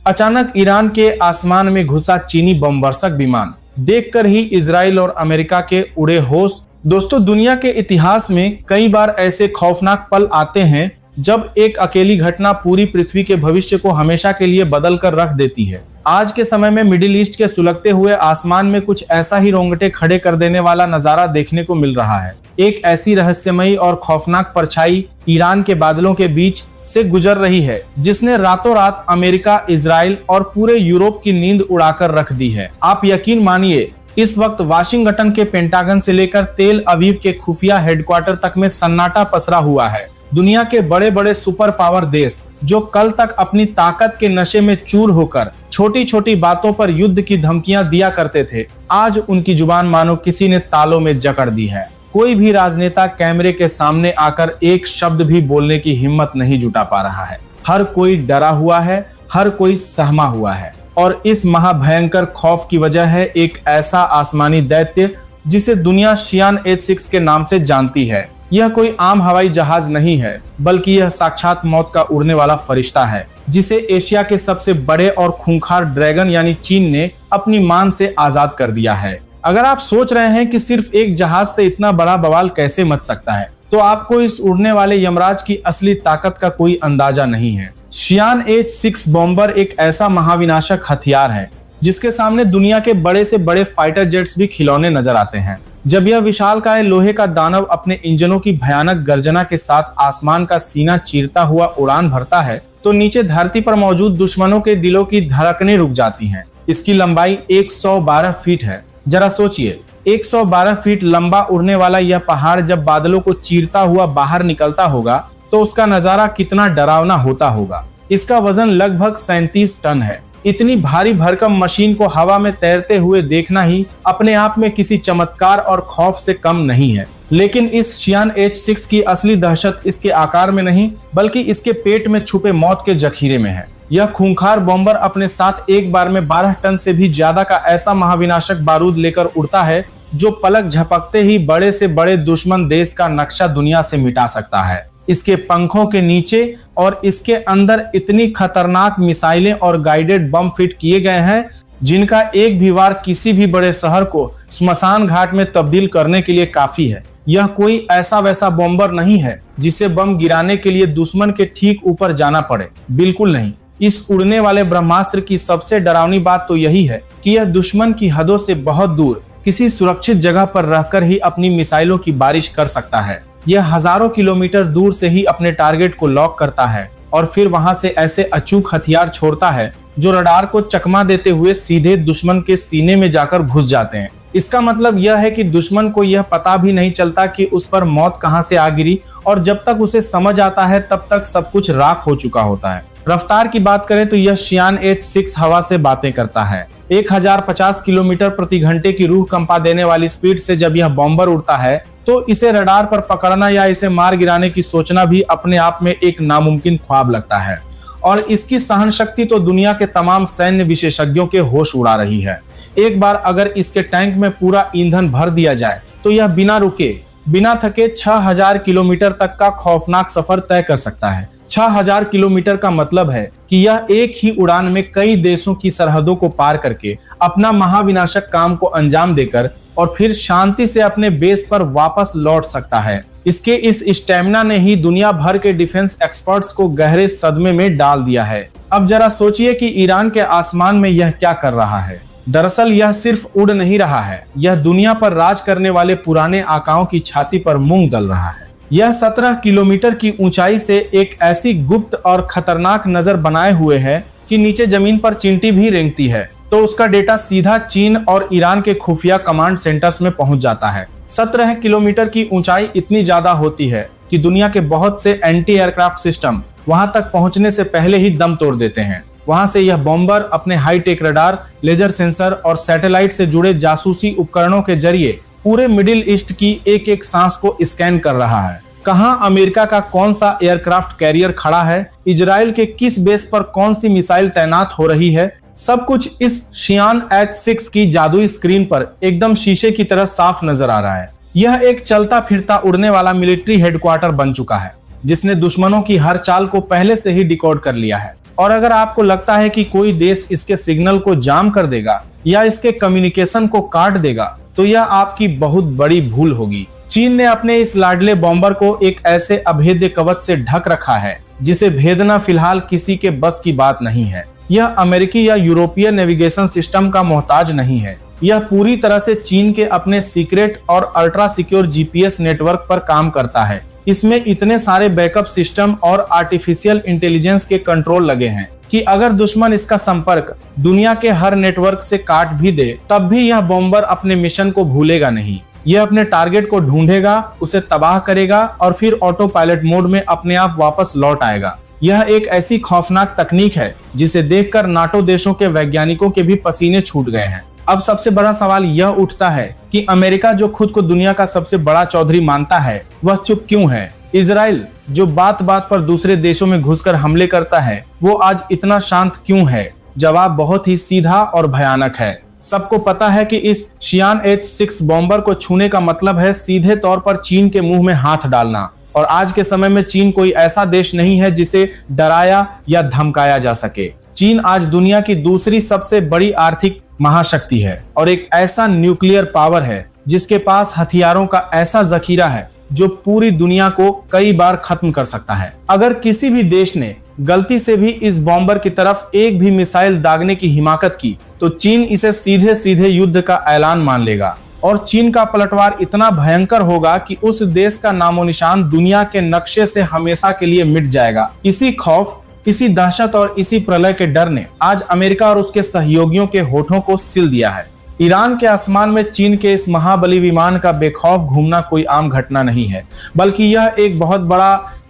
अचानक ईरान के आसमान में घुसा चीनी बमवर्षक विमान देखकर ही इजराइल और अमेरिका के उड़े होश। दोस्तों, दुनिया के इतिहास में कई बार ऐसे खौफनाक पल आते हैं जब एक अकेली घटना पूरी पृथ्वी के भविष्य को हमेशा के लिए बदल कर रख देती है। आज के समय में मिडिल ईस्ट के सुलगते हुए आसमान में कुछ ऐसा ही रोंगटे खड़े कर देने वाला नजारा देखने को मिल रहा है। एक ऐसी रहस्यमयी और खौफनाक परछाई ईरान के बादलों के बीच से गुजर रही है जिसने रातों रात अमेरिका, इजराइल और पूरे यूरोप की नींद उड़ाकर रख दी है। आप यकीन मानिए, इस वक्त वाशिंगटन के पेंटागन से लेकर तेल अवीव के खुफिया हेडक्वार्टर तक में सन्नाटा पसरा हुआ है। दुनिया के बड़े बड़े सुपर पावर देश जो कल तक अपनी ताकत के नशे में चूर होकर छोटी छोटी बातों पर युद्ध की धमकियां दिया करते थे, आज उनकी जुबान मानो किसी ने तालों में जकड़ दी है। कोई भी राजनेता कैमरे के सामने आकर एक शब्द भी बोलने की हिम्मत नहीं जुटा पा रहा है। हर कोई डरा हुआ है, हर कोई सहमा हुआ है और इस महाभयंकर खौफ की वजह है एक ऐसा आसमानी दैत्य जिसे दुनिया शियान H-6 के नाम से जानती है। यह कोई आम हवाई जहाज नहीं है, बल्कि यह साक्षात मौत का उड़ने वाला फरिश्ता है जिसे एशिया के सबसे बड़े और खूंखार ड्रैगन यानी चीन ने अपनी मान से आजाद कर दिया है। अगर आप सोच रहे हैं कि सिर्फ एक जहाज से इतना बड़ा बवाल कैसे मच सकता है, तो आपको इस उड़ने वाले यमराज की असली ताकत का कोई अंदाजा नहीं है। शियान H-6 बॉम्बर एक ऐसा महाविनाशक हथियार है जिसके सामने दुनिया के बड़े से बड़े फाइटर जेट्स भी खिलौने नजर आते हैं। जब यह विशालकाय लोहे का दानव अपने इंजनों की भयानक गर्जना के साथ आसमान का सीना चीरता हुआ उड़ान भरता है, तो नीचे धरती पर मौजूद दुश्मनों के दिलों की धड़कनें रुक जाती हैं। इसकी लंबाई 112 फीट है। जरा सोचिए, 112 फीट लंबा उड़ने वाला यह पहाड़ जब बादलों को चीरता हुआ बाहर निकलता होगा तो उसका नजारा कितना डरावना होता होगा। इसका वजन लगभग 37 टन है। इतनी भारी भरकम मशीन को हवा में तैरते हुए देखना ही अपने आप में किसी चमत्कार और खौफ से कम नहीं है। लेकिन इस शियान H-6 की असली दहशत इसके आकार में नहीं, बल्कि इसके पेट में छुपे मौत के जखीरे में है। यह खूंखार बॉम्बर अपने साथ एक बार में 12 टन से भी ज्यादा का ऐसा महाविनाशक बारूद लेकर उड़ता है जो पलक झपकते ही बड़े से बड़े दुश्मन देश का नक्शा दुनिया से मिटा सकता है। इसके पंखों के नीचे और इसके अंदर इतनी खतरनाक मिसाइलें और गाइडेड बम फिट किए गए हैं जिनका एक भी वार किसी भी बड़े शहर को स्मशान घाट में तब्दील करने के लिए काफी है। यह कोई ऐसा वैसा बॉम्बर नहीं है जिसे बम गिराने के लिए दुश्मन के ठीक ऊपर जाना पड़े, बिल्कुल नहीं। इस उड़ने वाले ब्रह्मास्त्र की सबसे डरावनी बात तो यही है कि यह दुश्मन की हदों से बहुत दूर किसी सुरक्षित जगह पर रहकर ही अपनी मिसाइलों की बारिश कर सकता है। यह हजारों किलोमीटर दूर से ही अपने टारगेट को लॉक करता है और फिर वहां से ऐसे अचूक हथियार छोड़ता है जो रडार को चकमा देते हुए सीधे दुश्मन के सीने में जाकर घुस जाते हैं। इसका मतलब यह है कि दुश्मन को यह पता भी नहीं चलता कि उस पर मौत कहां से आ गिरी और जब तक उसे समझ आता है तब तक सब कुछ राख हो चुका होता है। रफ्तार की बात करें तो यह शियान H-6 हवा से बातें करता है। 1050 किलोमीटर प्रति घंटे की रूह कंपा देने वाली स्पीड से जब यह बॉम्बर उड़ता है तो इसे रडार पर पकड़ना या इसे मार गिराने की सोचना भी अपने आप में एक नामुमकिन ख्वाब लगता है। और इसकी सहन शक्ति तो दुनिया के तमाम सैन्य विशेषज्ञों के होश उड़ा रही है। एक बार अगर इसके टैंक में पूरा ईंधन भर दिया जाए तो यह बिना रुके बिना थके 6000 किलोमीटर तक का खौफनाक सफर तय कर सकता है। 6000 किलोमीटर का मतलब है कि यह एक ही उड़ान में कई देशों की सरहदों को पार करके अपना महाविनाशक काम को अंजाम देकर और फिर शांति से अपने बेस पर वापस लौट सकता है। इसके इस स्टैमिना ने ही दुनिया भर के डिफेंस एक्सपर्ट्स को गहरे सदमे में डाल दिया है। अब जरा सोचिए कि ईरान के आसमान में यह क्या कर रहा है। दरअसल यह सिर्फ उड़ नहीं रहा है, यह दुनिया पर राज करने वाले पुराने आकाओं की छाती पर मूंग दल रहा है। यह 17 किलोमीटर की ऊंचाई से एक ऐसी गुप्त और खतरनाक नजर बनाए हुए है कि नीचे जमीन पर चींटी भी रेंगती है तो उसका डेटा सीधा चीन और ईरान के खुफिया कमांड सेंटर्स में पहुंच जाता है। 17 किलोमीटर की ऊंचाई इतनी ज्यादा होती है कि दुनिया के बहुत से एंटी एयरक्राफ्ट सिस्टम वहां तक पहुंचने से पहले ही दम तोड़ देते हैं। वहां से यह बॉम्बर अपने हाईटेक रडार, लेजर सेंसर और सैटेलाइट से जुड़े जासूसी उपकरणों के जरिए पूरे मिडिल ईस्ट की एक एक सांस को स्कैन कर रहा है। कहां अमेरिका का कौन सा एयरक्राफ्ट कैरियर खड़ा है, इजराइल के किस बेस पर कौन सी मिसाइल तैनात हो रही है, सब कुछ इस शियान H-6 की जादुई स्क्रीन पर एकदम शीशे की तरह साफ नजर आ रहा है। यह एक चलता फिरता उड़ने वाला मिलिट्री हेडक्वार्टर बन चुका है जिसने दुश्मनों की हर चाल को पहले से ही डिकोड कर लिया है। और अगर आपको लगता है कि कोई देश इसके सिग्नल को जाम कर देगा या इसके कम्युनिकेशन को काट देगा, तो यह आपकी बहुत बड़ी भूल होगी। चीन ने अपने इस लाडले बॉम्बर को एक ऐसे अभेद्य कवच से ढक रखा है जिसे भेदना फिलहाल किसी के बस की बात नहीं है। यह अमेरिकी या यूरोपीय नेविगेशन सिस्टम का मोहताज नहीं है। यह पूरी तरह से चीन के अपने सीक्रेट और अल्ट्रा सिक्योर जीपीएस नेटवर्क पर काम करता है। इसमें इतने सारे बैकअप सिस्टम और आर्टिफिशियल इंटेलिजेंस के कंट्रोल लगे हैं कि अगर दुश्मन इसका संपर्क दुनिया के हर नेटवर्क से काट भी दे, तब भी यह बॉम्बर अपने मिशन को भूलेगा नहीं। यह अपने टारगेट को ढूंढेगा, उसे तबाह करेगा और फिर ऑटो पायलट मोड में अपने आप वापस लौट आएगा। यह एक ऐसी खौफनाक तकनीक है जिसे देखकर नाटो देशों के वैज्ञानिकों के भी पसीने छूट गए हैं। अब सबसे बड़ा सवाल यह उठता है कि अमेरिका जो खुद को दुनिया का सबसे बड़ा चौधरी मानता है, वह चुप क्यों है? इजराइल जो बात बात पर दूसरे देशों में घुसकर हमले करता है, वो आज इतना शांत क्यों है? जवाब बहुत ही सीधा और भयानक है। सबको पता है कि इस शियान H-6 बॉम्बर को छूने का मतलब है सीधे तौर पर चीन के मुंह में हाथ डालना। और आज के समय में चीन कोई ऐसा देश नहीं है जिसे डराया या धमकाया जा सके। चीन आज दुनिया की दूसरी सबसे बड़ी आर्थिक महाशक्ति है और एक ऐसा न्यूक्लियर पावर है जिसके पास हथियारों का ऐसा जखीरा है जो पूरी दुनिया को कई बार खत्म कर सकता है। अगर किसी भी देश ने गलती से भी इस बॉम्बर की तरफ एक भी मिसाइल दागने की हिमाकत की, तो चीन इसे सीधे सीधे युद्ध का ऐलान मान लेगा और चीन का पलटवार इतना भयंकर होगा कि उस देश का नामो निशान दुनिया के नक्शे से हमेशा के लिए मिट जाएगा। इसी खौफ, इसी दहशत और इसी प्रलय के डर ने आज अमेरिका और उसके सहयोगियों के होठों को सिल दिया है। ईरान के आसमान में चीन के इस महाबली विमान का बेखौफ घूमना कोई आम घटना नहीं है, बल्कि यह एक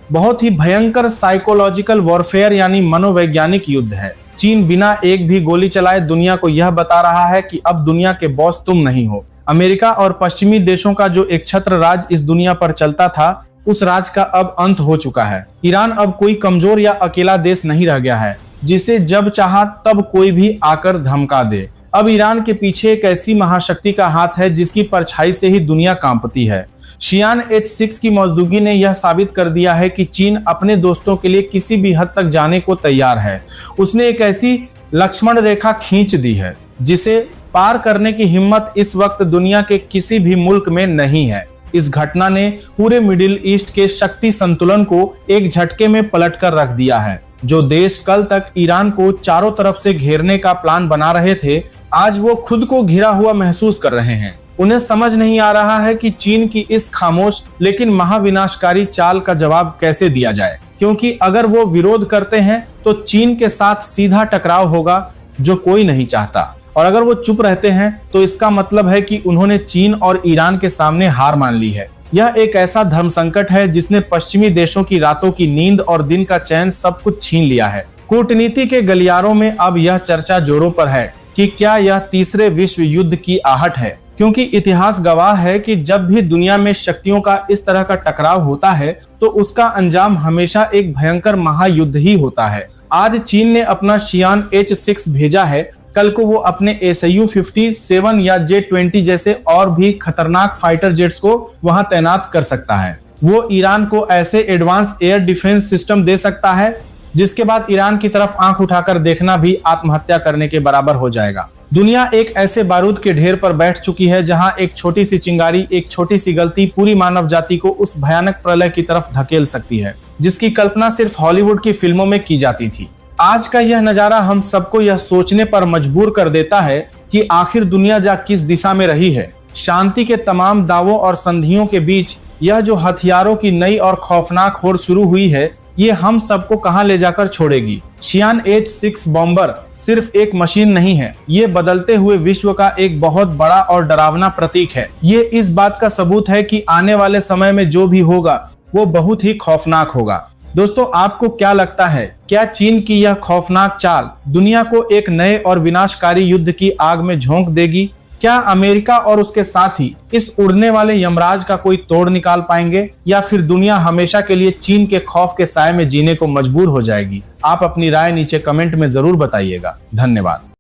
बहुत ही भयंकर साइकोलॉजिकल वॉरफेयर यानी मनोवैज्ञानिक युद्ध है। चीन बिना एक भी गोली चलाए दुनिया को यह बता रहा है कि अब दुनिया के बॉस तुम नहीं हो। अमेरिका और पश्चिमी देशों का जो एक छत्र राज इस दुनिया पर चलता था, उस राज का अब अंत हो चुका है। ईरान अब कोई कमजोर या अकेला देश नहीं रह गया है जिसे जब चाहा तब कोई भी आकर धमका दे। अब ईरान के पीछे एक ऐसी महाशक्ति का हाथ है जिसकी परछाई से ही दुनिया कांपती है। शियान H-6 की मौजूदगी ने यह साबित कर दिया है कि चीन अपने दोस्तों के लिए किसी भी हद तक जाने को तैयार है। उसने एक ऐसी लक्ष्मण रेखा खींच दी है जिसे पार करने की हिम्मत इस वक्त दुनिया के किसी भी मुल्क में नहीं है। इस घटना ने पूरे मिडिल ईस्ट के शक्ति संतुलन को एक झटके में पलट कर रख दिया है। जो देश कल तक ईरान को चारों तरफ से घेरने का प्लान बना रहे थे, आज वो खुद को घिरा हुआ महसूस कर रहे हैं। उन्हें समझ नहीं आ रहा है कि चीन की इस खामोश लेकिन महाविनाशकारी चाल का जवाब कैसे दिया जाए, क्योंकि अगर वो विरोध करते हैं तो चीन के साथ सीधा टकराव होगा जो कोई नहीं चाहता, और अगर वो चुप रहते हैं तो इसका मतलब है कि उन्होंने चीन और ईरान के सामने हार मान ली है। यह एक ऐसा धर्म संकट है जिसने पश्चिमी देशों की रातों की नींद और दिन का चैन सब कुछ छीन लिया है। कूटनीति के गलियारों में अब यह चर्चा जोरों पर है कि क्या यह तीसरे विश्व युद्ध की आहट है, क्योंकि इतिहास गवाह है कि जब भी दुनिया में शक्तियों का इस तरह का टकराव होता है तो उसका अंजाम हमेशा एक भयंकर महायुद्ध ही होता है। आज चीन ने अपना शियान H-6 भेजा है, कल को वो अपने Su-57 या J-20 जैसे और भी खतरनाक फाइटर जेट्स को वहां तैनात कर सकता है। वो ईरान को ऐसे एडवांस एयर डिफेंस सिस्टम दे सकता है जिसके बाद ईरान की तरफ आंख उठाकर देखना भी आत्महत्या करने के बराबर हो जाएगा। दुनिया एक ऐसे बारूद के ढेर पर बैठ चुकी है जहां एक छोटी सी चिंगारी, एक छोटी सी गलती पूरी मानव जाति को उस भयानक प्रलय की तरफ धकेल सकती है जिसकी कल्पना सिर्फ हॉलीवुड की फिल्मों में की जाती थी। आज का यह नजारा हम सबको यह सोचने पर मजबूर कर देता है कि आखिर दुनिया जा किस दिशा में रही है। शांति के तमाम दावों और संधियों के बीच यह जो हथियारों की नई और खौफनाक होड़ शुरू हुई है, ये हम सबको कहां ले जाकर छोड़ेगी। शियान H-6 बॉम्बर सिर्फ एक मशीन नहीं है, ये बदलते हुए विश्व का एक बहुत बड़ा और डरावना प्रतीक है। ये इस बात का सबूत है कि आने वाले समय में जो भी होगा वो बहुत ही खौफनाक होगा। दोस्तों, आपको क्या लगता है, क्या चीन की यह खौफनाक चाल दुनिया को एक नए और विनाशकारी युद्ध की आग में झोंक देगी? क्या अमेरिका और उसके साथी इस उड़ने वाले यमराज का कोई तोड़ निकाल पाएंगे, या फिर दुनिया हमेशा के लिए चीन के खौफ के साए में जीने को मजबूर हो जाएगी? आप अपनी राय नीचे कमेंट में जरूर बताइएगा। धन्यवाद।